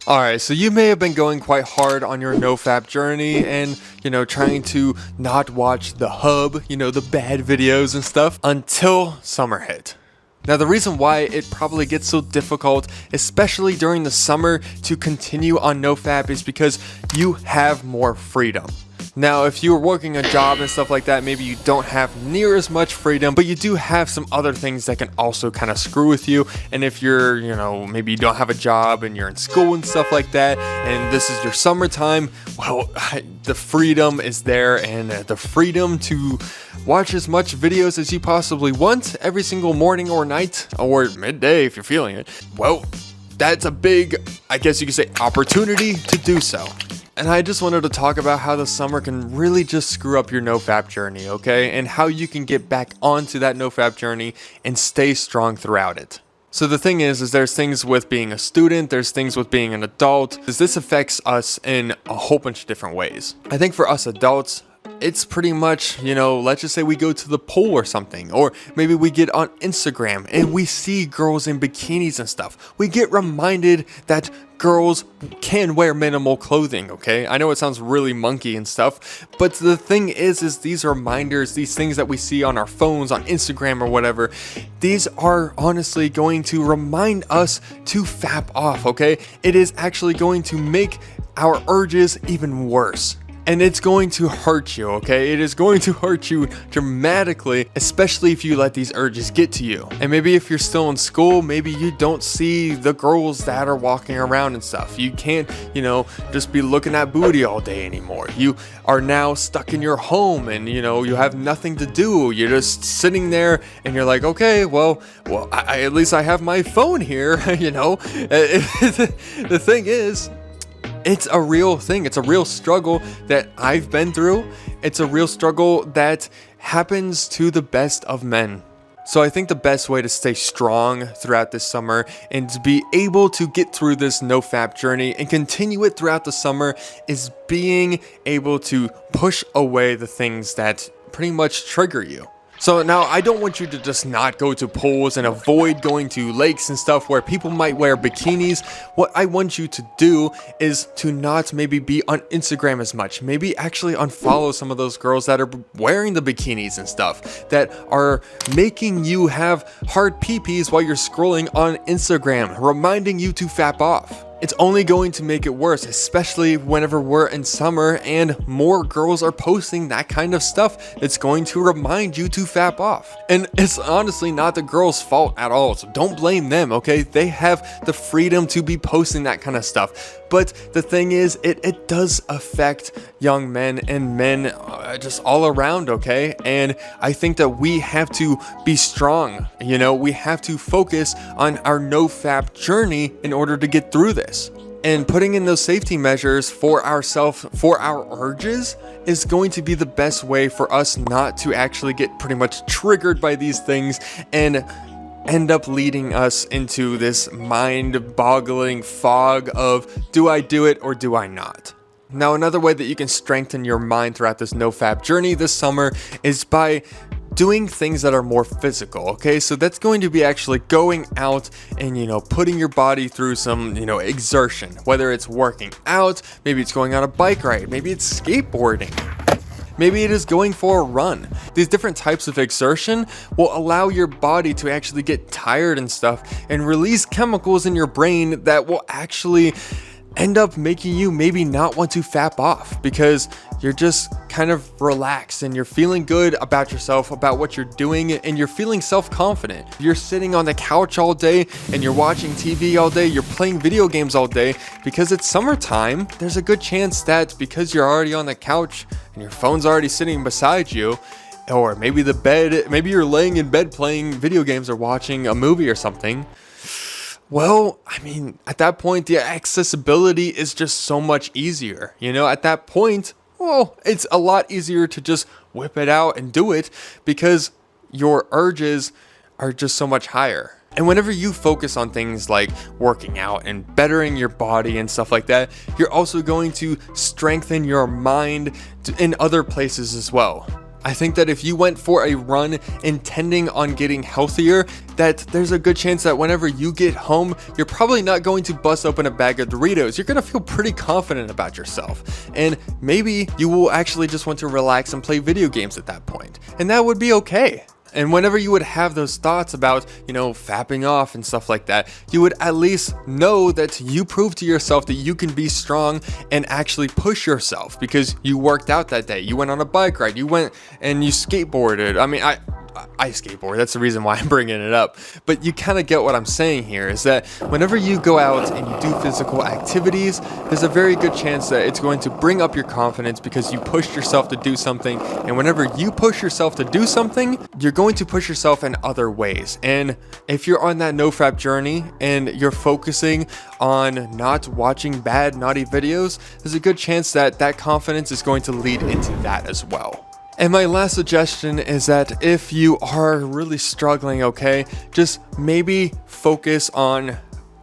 Alright, so you may have been going quite hard on your Nofap journey and, trying to not watch the 𝘎𝙤𝙤, the bad videos and stuff until summer hit. Now the reason why it probably gets so difficult, especially during the summer, to continue on Nofap is because you have more freedom. Now, if you're working a job and stuff like that, maybe you don't have near as much freedom, but you do have some other things that can also kind of screw with you. And if you're, maybe you don't have a job and you're in school and stuff like that, and this is your summertime, well, the freedom is there, and the freedom to watch as much videos as you possibly want every single morning or night, or midday if you're feeling it. Well, that's a big, I guess you could say, opportunity to do so. And I just wanted to talk about how the summer can really just screw up your Nofap journey, okay? And how you can get back onto that Nofap journey and stay strong throughout it. So the thing is there's things with being a student, there's things with being an adult. This affects us in a whole bunch of different ways. I think for us adults, it's pretty much, let's just say we go to the pool or something, or maybe we get on Instagram and we see girls in bikinis and stuff. We get reminded that girls can wear minimal clothing, okay? I know it sounds really monkey and stuff, but the thing is these reminders, these things that we see on our phones, on Instagram or whatever, these are honestly going to remind us to fap off, okay? It is actually going to make our urges even worse. And it's going to hurt you, okay? It is going to hurt you dramatically, especially if you let these urges get to you. And maybe if you're still in school, maybe you don't see the girls that are walking around and stuff. You can't, just be looking at booty all day anymore. You are now stuck in your home and, you have nothing to do. You're just sitting there and you're like, okay, well, at least I have my phone here, The thing is, it's a real thing. It's a real struggle that I've been through. It's a real struggle that happens to the best of men. So I think the best way to stay strong throughout this summer and to be able to get through this Nofap journey and continue it throughout the summer is being able to push away the things that pretty much trigger you. So now I don't want you to just not go to pools and avoid going to lakes and stuff where people might wear bikinis. What I want you to do is to not maybe be on Instagram as much. Maybe actually unfollow some of those girls that are wearing the bikinis and stuff, that are making you have hard pee-pees while you're scrolling on Instagram, reminding you to fap off. It's only going to make it worse, especially whenever we're in summer and more girls are posting that kind of stuff. It's going to remind you to fap off. And it's honestly not the girls' fault at all, so don't blame them, okay? They have the freedom to be posting that kind of stuff. But the thing is, it does affect young men and men just all around, okay? And I think that we have to be strong, we have to focus on our Nofap journey in order to get through this. And putting in those safety measures for ourselves, for our urges, is going to be the best way for us not to actually get pretty much triggered by these things and end up leading us into this mind-boggling fog of, do I do it or do I not? Now, another way that you can strengthen your mind throughout this Nofap journey this summer is by doing things that are more physical, okay? So that's going to be actually going out and, putting your body through some, exertion, whether it's working out, maybe it's going on a bike ride, maybe it's skateboarding. Maybe it is going for a run. These different types of exertion will allow your body to actually get tired and stuff and release chemicals in your brain that will actually end up making you maybe not want to fap off because you're just kind of relaxed and you're feeling good about yourself, about what you're doing, and you're feeling self-confident. You're sitting on the couch all day and you're watching TV all day, you're playing video games all day because it's summertime. There's a good chance that because you're already on the couch and your phone's already sitting beside you, or maybe maybe you're laying in bed playing video games or watching a movie or something. Well, at that point, the accessibility is just so much easier. At that point, well, it's a lot easier to just whip it out and do it because your urges are just so much higher. And whenever you focus on things like working out and bettering your body and stuff like that, you're also going to strengthen your mind in other places as well. I think that if you went for a run intending on getting healthier, that there's a good chance that whenever you get home, you're probably not going to bust open a bag of Doritos. You're going to feel pretty confident about yourself. And maybe you will actually just want to relax and play video games at that point. And that would be okay. And whenever you would have those thoughts about, fapping off and stuff like that, you would at least know that you proved to yourself that you can be strong and actually push yourself because you worked out that day. You went on a bike ride. You went and you skateboarded. I mean, I skateboard. That's the reason why I'm bringing it up. But you kind of get what I'm saying here is that whenever you go out and you do physical activities, there's a very good chance that it's going to bring up your confidence because you pushed yourself to do something. And whenever you push yourself to do something, you're going to push yourself in other ways. And if you're on that nofap journey and you're focusing on not watching bad, naughty videos, there's a good chance that that confidence is going to lead into that as well. And my last suggestion is that if you are really struggling, okay, just maybe focus on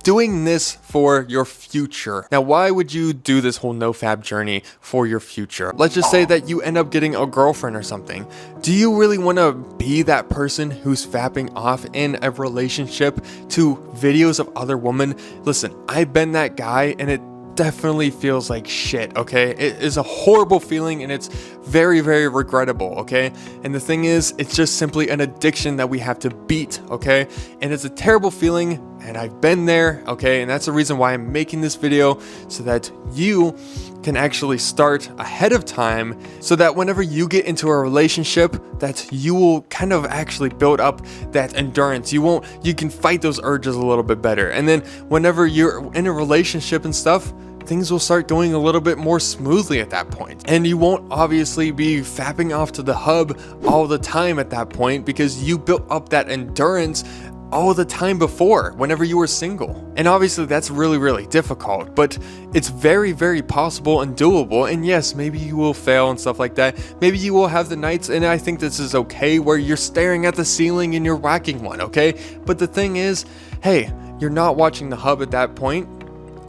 doing this for your future. Now, why would you do this whole nofap journey for your future? Let's just say that you end up getting a girlfriend or something. Do you really want to be that person who's fapping off in a relationship to videos of other women? Listen, I've been that guy and it definitely feels like shit, okay? It is a horrible feeling and it's very, very regrettable, okay? And the thing is, it's just simply an addiction that we have to beat, okay? And it's a terrible feeling and I've been there, okay? And that's the reason why I'm making this video so that you can actually start ahead of time so that whenever you get into a relationship that you will kind of actually build up that endurance. You can fight those urges a little bit better. And then whenever you're in a relationship and stuff, things will start going a little bit more smoothly at that point. And you won't obviously be fapping off to the hub all the time at that point because you built up that endurance all the time before whenever you were single. And obviously that's really, really difficult, but it's very, very possible and doable. And yes, maybe you will fail and stuff like that. Maybe you will have the nights, and I think this is okay, where you're staring at the ceiling and you're whacking one, okay? But the thing is, hey, you're not watching the hub at that point.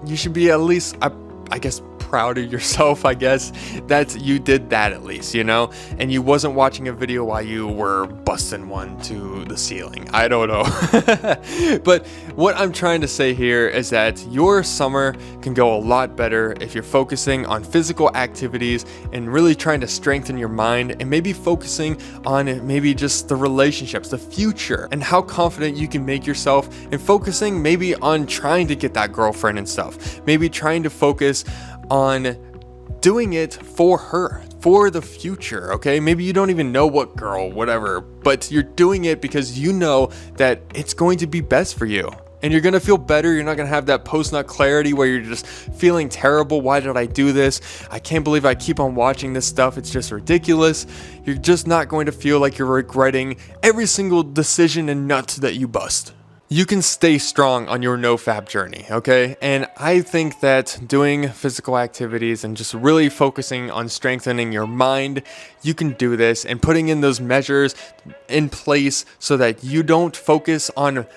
You should be at least, I guess, proud of yourself, I guess, that you did that at least, and you wasn't watching a video while you were busting one to the ceiling. I don't know. But what I'm trying to say here is that your summer can go a lot better if you're focusing on physical activities and really trying to strengthen your mind and maybe focusing on maybe just the relationships, the future, and how confident you can make yourself, and focusing maybe on trying to get that girlfriend and stuff, maybe trying to focus on doing it for her, for the future, okay? Maybe you don't even know what girl, whatever, but you're doing it because you know that it's going to be best for you. And you're going to feel better. You're not going to have that post-nut clarity where you're just feeling terrible. Why did I do this? I can't believe I keep on watching this stuff. It's just ridiculous. You're just not going to feel like you're regretting every single decision and nut that you bust. You can stay strong on your nofap journey, okay? And I think that doing physical activities and just really focusing on strengthening your mind, you can do this, and putting in those measures in place so that you don't focus on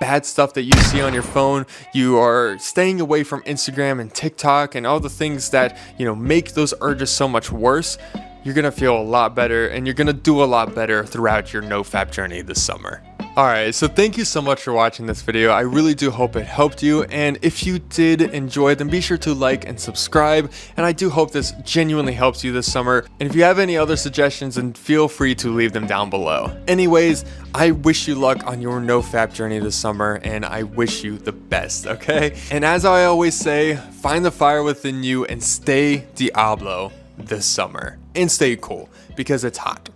bad stuff that you see on your phone. You are staying away from Instagram and TikTok and all the things that, make those urges so much worse. You're gonna feel a lot better, and you're gonna do a lot better throughout your nofap journey this summer. Alright, so thank you so much for watching this video. I really do hope it helped you, and if you did enjoy, then be sure to like and subscribe, and I do hope this genuinely helps you this summer. And if you have any other suggestions, then feel free to leave them down below. Anyways, I wish you luck on your nofap journey this summer, and I wish you the best, okay? And as I always say, find the fire within you and stay Diablo this summer. And stay cool, because it's hot.